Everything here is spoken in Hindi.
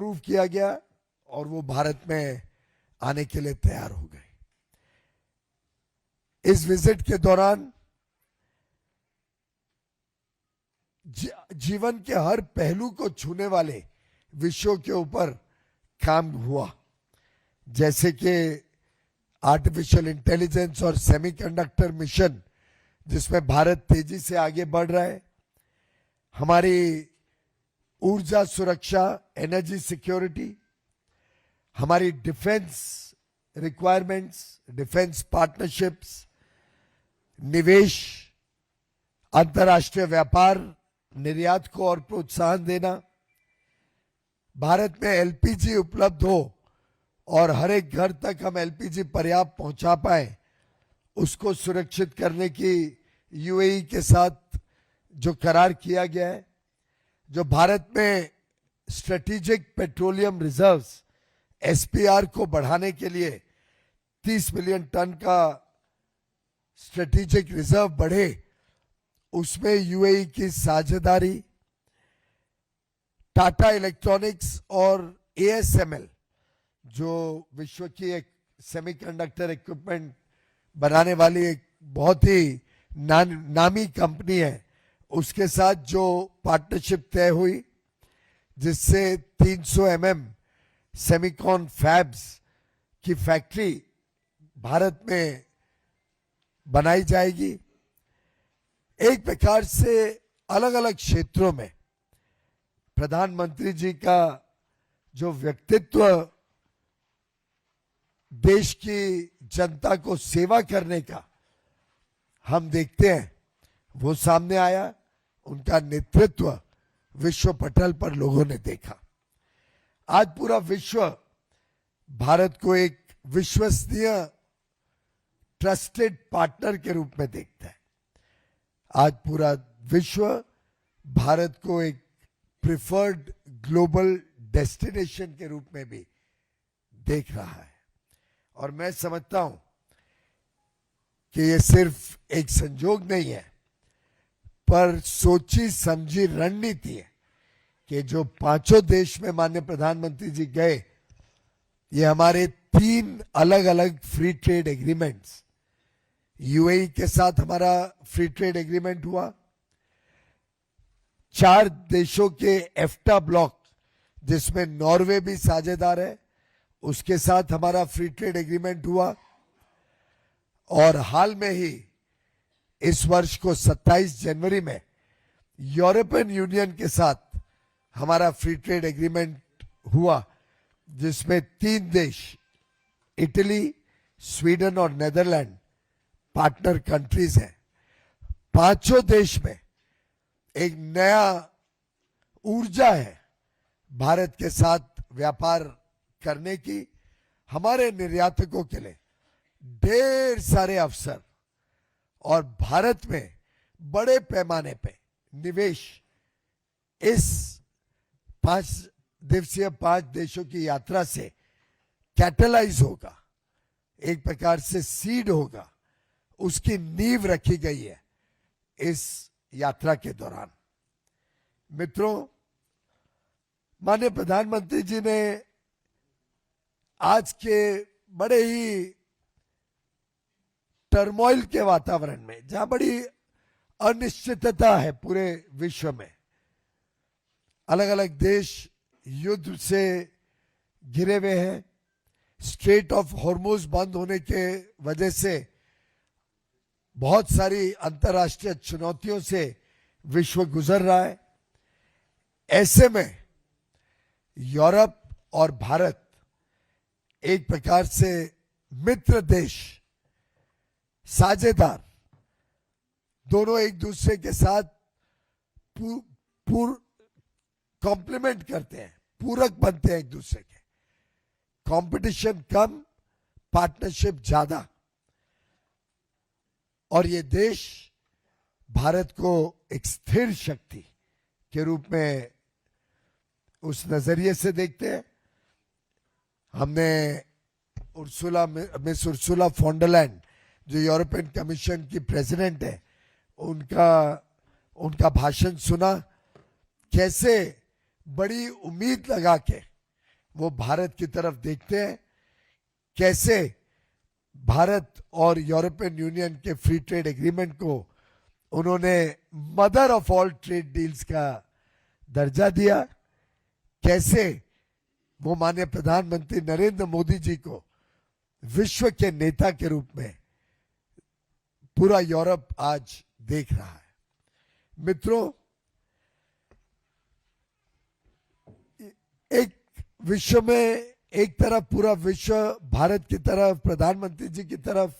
अप्रूव किया गया और वो भारत में आने के लिए तैयार हो गए। इस विजिट के दौरान जीवन के हर पहलू को छूने वाले विषयों के ऊपर काम हुआ, जैसे कि आर्टिफिशियल इंटेलिजेंस और सेमीकंडक्टर मिशन जिसमें भारत तेजी से आगे बढ़ रहा है, हमारी ऊर्जा सुरक्षा, एनर्जी सिक्योरिटी, हमारी डिफेंस रिक्वायरमेंट्स, डिफेंस पार्टनरशिप्स, निवेश, अंतर्राष्ट्रीय व्यापार, निर्यात को और प्रोत्साहन देना, भारत में एलपीजी उपलब्ध हो और हर एक घर तक हम एलपीजी पर्याप्त पहुंचा पाए, उसको सुरक्षित करने की यूएई के साथ जो करार किया गया है, जो भारत में स्ट्रेटेजिक पेट्रोलियम रिजर्व्स एसपीआर को बढ़ाने के लिए 30 मिलियन टन का स्ट्रेटेजिक रिजर्व बढ़े, उसमें यूएई की साझेदारी, टाटा इलेक्ट्रॉनिक्स और एएसएमएल जो विश्व की एक सेमीकंडक्टर इक्विपमेंट बनाने वाली एक बहुत ही नामी कंपनी है, उसके साथ जो पार्टनरशिप तय हुई, जिससे 300 सेमिकॉन फैब्स की फैक्ट्री भारत में बनाई जाएगी। एक प्रकार से अलग अलग क्षेत्रों में प्रधानमंत्री जी का जो व्यक्तित्व देश की जनता को सेवा करने का हम देखते हैं, वो सामने आया। उनका नेतृत्व विश्व पटल पर लोगों ने देखा। आज पूरा विश्व भारत को एक विश्वसनीय ट्रस्टेड पार्टनर के रूप में देखता है। आज पूरा विश्व भारत को एक प्रिफर्ड ग्लोबल डेस्टिनेशन के रूप में भी देख रहा है। और मैं समझता हूं कि ये सिर्फ एक संजोग नहीं है, पर सोची समझी रणनीति है कि जो 5 देश में माननीय प्रधानमंत्री जी गए, ये हमारे 3 अलग अलग फ्री ट्रेड एग्रीमेंट्स, यूएई के साथ हमारा फ्री ट्रेड एग्रीमेंट हुआ, 4 देशों के एफ्टा ब्लॉक जिसमें नॉर्वे भी साझेदार है, उसके साथ हमारा फ्री ट्रेड एग्रीमेंट हुआ, और हाल में ही इस वर्ष को 27 जनवरी में यूरोपियन यूनियन के साथ हमारा फ्री ट्रेड एग्रीमेंट हुआ, जिसमें 3 देश इटली, स्वीडन और नेदरलैंड पार्टनर कंट्रीज हैं। 5 देश में एक नया ऊर्जा है भारत के साथ व्यापार करने की। हमारे निर्यातकों के लिए ढेर सारे अवसर और भारत में बड़े पैमाने पे निवेश इस 5 दिवसीय 5 देशों की यात्रा से कैटलाइज होगा, एक प्रकार से सीड होगा, उसकी नींव रखी गई है इस यात्रा के दौरान। मित्रों, माननीय प्रधानमंत्री जी ने आज के बड़े ही टर्मोइल के वातावरण में, जहां बड़ी अनिश्चितता है पूरे विश्व में, अलग अलग देश युद्ध से घिरे हुए हैं, स्ट्रेट ऑफ हॉर्मुज बंद होने के वजह से बहुत सारी अंतर्राष्ट्रीय चुनौतियों से विश्व गुजर रहा है। ऐसे में यूरोप और भारत एक प्रकार से मित्र देश, साझेदार, दोनों एक दूसरे के साथ कॉम्प्लीमेंट करते हैं, पूरक बनते हैं एक दूसरे के। कंपटीशन कम, पार्टनरशिप ज्यादा। और ये देश भारत को एक स्थिर शक्ति के रूप में उस नजरिए से देखते हैं। हमने मिस उर्सुला फॉन डर लायन, जो यूरोपियन कमीशन की प्रेसिडेंट है, उनका भाषण सुना। कैसे बड़ी उम्मीद लगा के वो भारत की तरफ देखते हैं, कैसे भारत और यूरोपियन यूनियन के फ्री ट्रेड एग्रीमेंट को उन्होंने mother of all trade deals का दर्जा दिया, कैसे वो माननीय प्रधानमंत्री नरेंद्र मोदी जी को विश्व के नेता के रूप में पूरा यूरोप आज देख रहा है। मित्रों, एक विश्व में एक तरफ पूरा विश्व भारत की तरफ, प्रधानमंत्री जी की तरफ